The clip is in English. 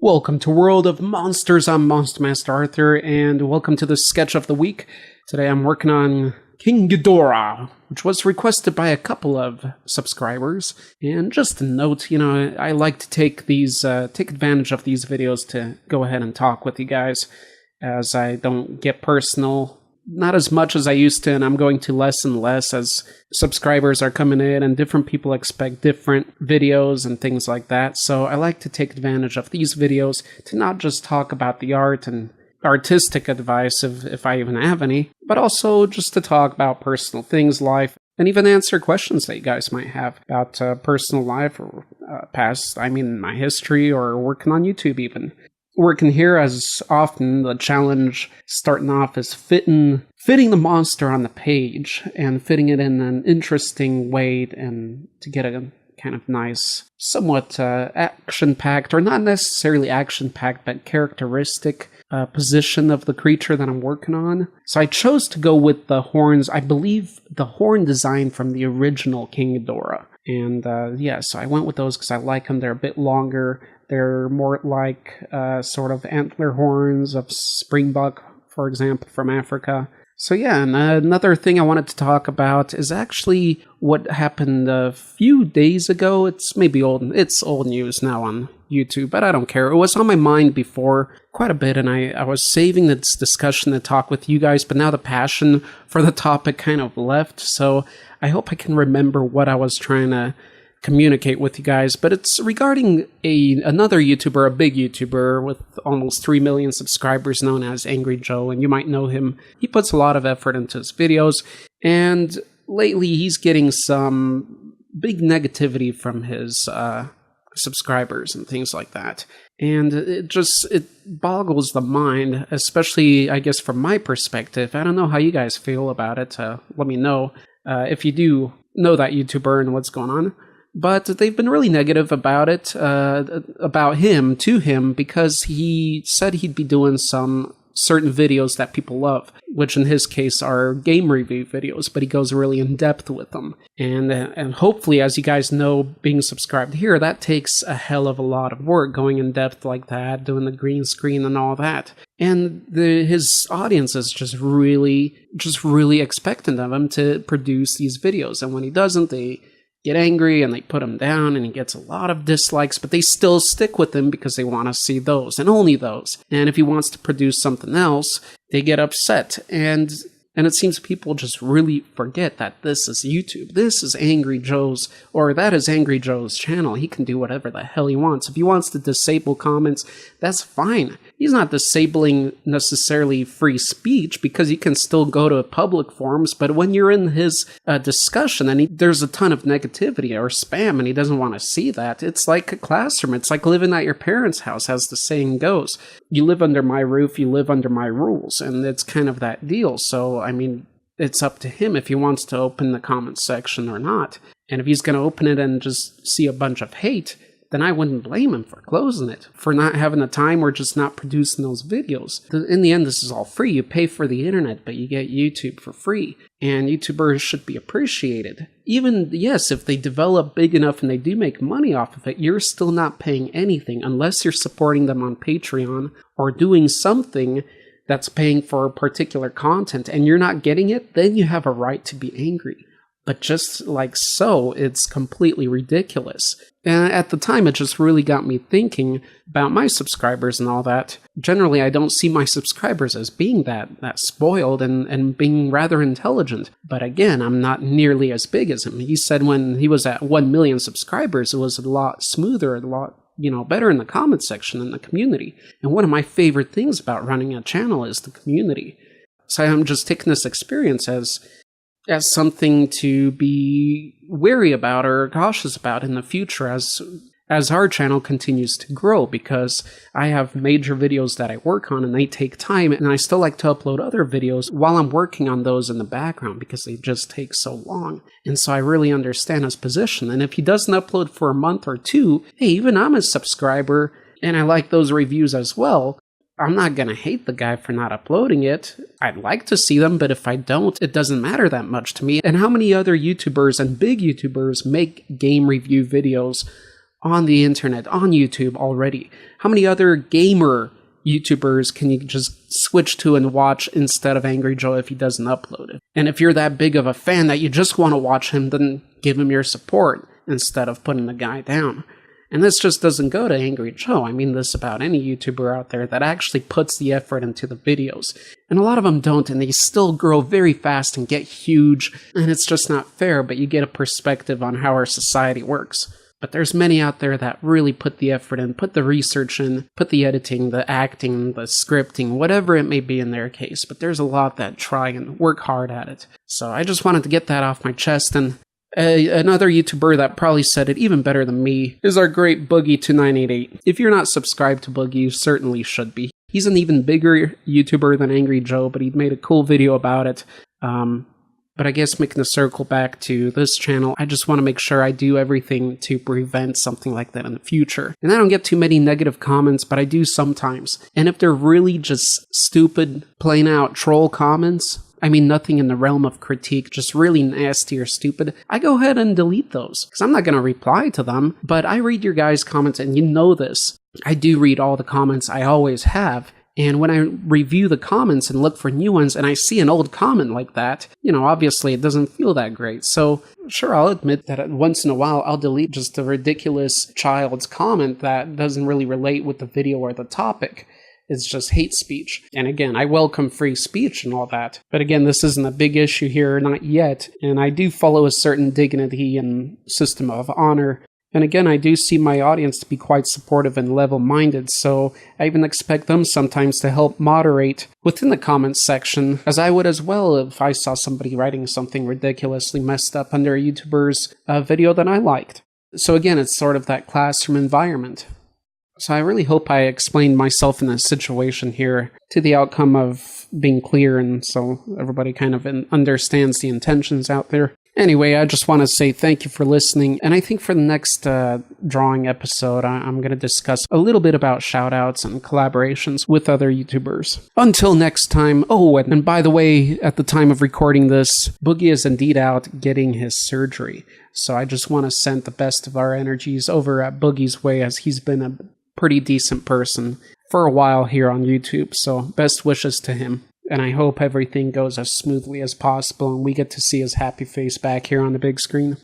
Welcome to World of Monsters. I'm Monster Master Arthur, and welcome to the sketch of the week. Today I'm working on King Ghidorah, which was requested by a couple of subscribers. And just a note, I like to take advantage of these videos to go ahead and talk with you guys, as I don't get personal. Not as much as I used to, and I'm going to less and less as subscribers are coming in and different people expect different videos and things like that. So I like to take advantage of these videos to not just talk about the art and artistic advice, if I even have any, but also just to talk about personal things, life, and even answer questions that you guys might have about personal life or my history or working on YouTube even. Working here, as often, the challenge starting off is fitting the monster on the page and fitting it in an interesting way and to get a kind of nice, somewhat action-packed, or not necessarily action-packed, but characteristic position of the creature that I'm working on. So I chose to go with the horns, I believe the horn design from the original King Ghidorah. And so I went with those because I like them. They're a bit longer. They're more like sort of antler horns of springbuck, for example, from Africa. So yeah, and another thing I wanted to talk about is actually what happened a few days ago. It's old news now on YouTube, but I don't care. It was on my mind before quite a bit, and I was saving this discussion to talk with you guys, but now the passion for the topic kind of left, so I hope I can remember what I was trying to communicate with you guys. But it's regarding another YouTuber, a big YouTuber with almost 3 million subscribers, known as Angry Joe, and you might know him. He puts a lot of effort into his videos, and lately he's getting some big negativity from his subscribers and things like that. And it boggles the mind, especially, I guess, from my perspective. I don't know how you guys feel about it. Let me know if you do know that YouTuber and what's going on. But they've been really negative about it, about him, to him, because he said he'd be doing some certain videos that people love, which in his case are game review videos, but he goes really in depth with them. And hopefully, as you guys know, being subscribed here, that takes a hell of a lot of work, going in depth like that, doing the green screen and all that. And his audience is just really expectant of him to produce these videos. And when he doesn't, they get angry and they put him down, and he gets a lot of dislikes, but they still stick with him because they want to see those and only those. And if he wants to produce something else, they get upset. And it seems people just really forget that this is YouTube. This is Angry Joe's, or that is Angry Joe's channel. He can do whatever the hell he wants. If he wants to disable comments, that's fine. He's not disabling necessarily free speech, because he can still go to public forums, but when you're in his discussion and there's a ton of negativity or spam and he doesn't want to see that, it's like a classroom. It's like living at your parents' house, as the saying goes. You live under my roof, you live under my rules, and it's kind of that deal. So, it's up to him if he wants to open the comment section or not. And if he's going to open it and just see a bunch of hate, then I wouldn't blame him for closing it, for not having the time or just not producing those videos. In the end, this is all free. You pay for the internet, but you get YouTube for free. And YouTubers should be appreciated. Even, yes, if they develop big enough and they do make money off of it, you're still not paying anything unless you're supporting them on Patreon or doing something that's paying for particular content, and you're not getting it, then you have a right to be angry. But just like so, it's completely ridiculous. And at the time, it just really got me thinking about my subscribers and all that. Generally, I don't see my subscribers as being that spoiled and being rather intelligent. But again, I'm not nearly as big as him. He said when he was at 1 million subscribers, it was a lot smoother, a lot better in the comment section in the community. And one of my favorite things about running a channel is the community. So I'm just taking this experience as something to be wary about or cautious about in the future as our channel continues to grow, because I have major videos that I work on and they take time, and I still like to upload other videos while I'm working on those in the background because they just take so long. And so I really understand his position. And if he doesn't upload for a month or two, hey, even I'm a subscriber and I like those reviews as well. I'm not going to hate the guy for not uploading it. I'd like to see them, but if I don't, it doesn't matter that much to me. And how many other YouTubers and big YouTubers make game review videos on the internet, on YouTube already? How many other gamer YouTubers can you just switch to and watch instead of Angry Joe if he doesn't upload it? And if you're that big of a fan that you just want to watch him, then give him your support instead of putting the guy down. And this just doesn't go to Angry Joe. I mean this about any YouTuber out there that actually puts the effort into the videos. And a lot of them don't, and they still grow very fast and get huge, and it's just not fair, but you get a perspective on how our society works. But there's many out there that really put the effort in, put the research in, put the editing, the acting, the scripting, whatever it may be in their case. But there's a lot that try and work hard at it. So I just wanted to get that off my chest. And another YouTuber that probably said it even better than me is our great Boogie2988. If you're not subscribed to Boogie, you certainly should be. He's an even bigger YouTuber than Angry Joe, but he made a cool video about it. But I guess making the circle back to this channel, I just want to make sure I do everything to prevent something like that in the future. And I don't get too many negative comments, but I do sometimes. And if they're really just stupid, plain out troll comments, I mean nothing in the realm of critique, just really nasty or stupid, I go ahead and delete those. Because I'm not going to reply to them, but I read your guys' comments, and you know this. I do read all the comments, I always have. And when I review the comments and look for new ones and I see an old comment like that, obviously it doesn't feel that great. So sure, I'll admit that once in a while I'll delete just a ridiculous child's comment that doesn't really relate with the video or the topic. It's just hate speech. And again, I welcome free speech and all that. But again, this isn't a big issue here, not yet. And I do follow a certain dignity and system of honor. And again, I do see my audience to be quite supportive and level-minded, so I even expect them sometimes to help moderate within the comments section, as I would as well if I saw somebody writing something ridiculously messed up under a YouTuber's video that I liked. So again, it's sort of that classroom environment. So I really hope I explained myself in this situation here to the outcome of being clear, and so everybody kind of understands the intentions out there. Anyway, I just want to say thank you for listening, and I think for the next drawing episode, I'm going to discuss a little bit about shoutouts and collaborations with other YouTubers. Until next time, and by the way, at the time of recording this, Boogie is indeed out getting his surgery, so I just want to send the best of our energies over at Boogie's way, as he's been a pretty decent person for a while here on YouTube, so best wishes to him. And I hope everything goes as smoothly as possible and we get to see his happy face back here on the big screen.